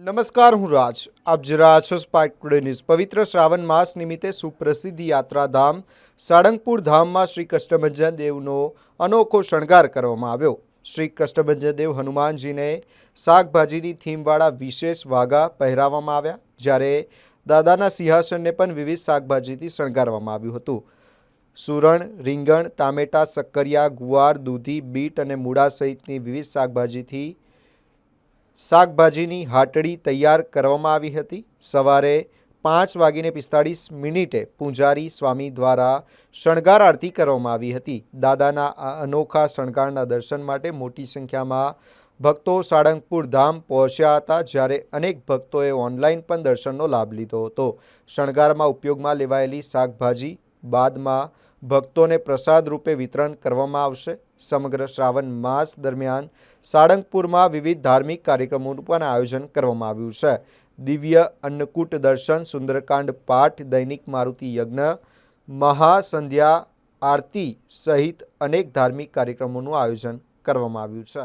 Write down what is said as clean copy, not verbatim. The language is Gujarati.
નમસ્કાર, હું રાજ. આપ જોઈ રહ્યા છો સ્પાર્ક ટુડે ન્યૂઝ. પવિત્ર શ્રાવણ માસ નિમિત્તે સુપ્રસિદ્ધ યાત્રાધામ સાળંગપુર ધામમાં શ્રી કષ્ટભંજન દેવનો અનોખો શણગાર કરવામાં આવ્યો. શ્રી કષ્ટભંજન દેવ હનુમાનજીને શાકભાજીની થીમવાળા વિશેષ વાઘા પહેરાવવામાં આવ્યા, જ્યારે દાદાના સિંહાસનને પણ વિવિધ શાકભાજીથી શણગારવામાં આવ્યું હતું. સુરણ, રીંગણ, ટામેટા, શક્કરિયા, ગુવાર, દૂધી, બીટ અને મૂળા સહિતની વિવિધ શાકભાજીની હાટડી તૈયાર કરવામાં આવી હતી. સવારે 5:45 પૂજારી સ્વામી દ્વારા શણગાર આરતી કરવામાં આવી હતી. દાદાના આ અનોખા શણગારના દર્શન માટે મોટી સંખ્યામાં ભક્તો સાળંગપુર ધામ પહોંચ્યા હતા, જ્યારે અનેક ભક્તોએ ઓનલાઈન પણ દર્શનનો લાભ લીધો હતો. શણગારમાં ઉપયોગમાં લેવાયેલી શાકભાજી બાદમાં ભક્તોને પ્રસાદ રૂપે વિતરણ કરવામાં આવશે. સમગ્ર શ્રાવણ માસ દરમિયાન સાળંગપુરમાં વિવિધ ધાર્મિક કાર્યક્રમોનું પણ આયોજન કરવામાં આવ્યું છે. દિવ્ય અન્નકૂટ દર્શન, સુંદરકાંડ પાઠ, દૈનિક મારુતિ યજ્ઞ, મહાસંધ્યા આરતી સહિત અનેક ધાર્મિક કાર્યક્રમોનું આયોજન કરવામાં આવ્યું છે.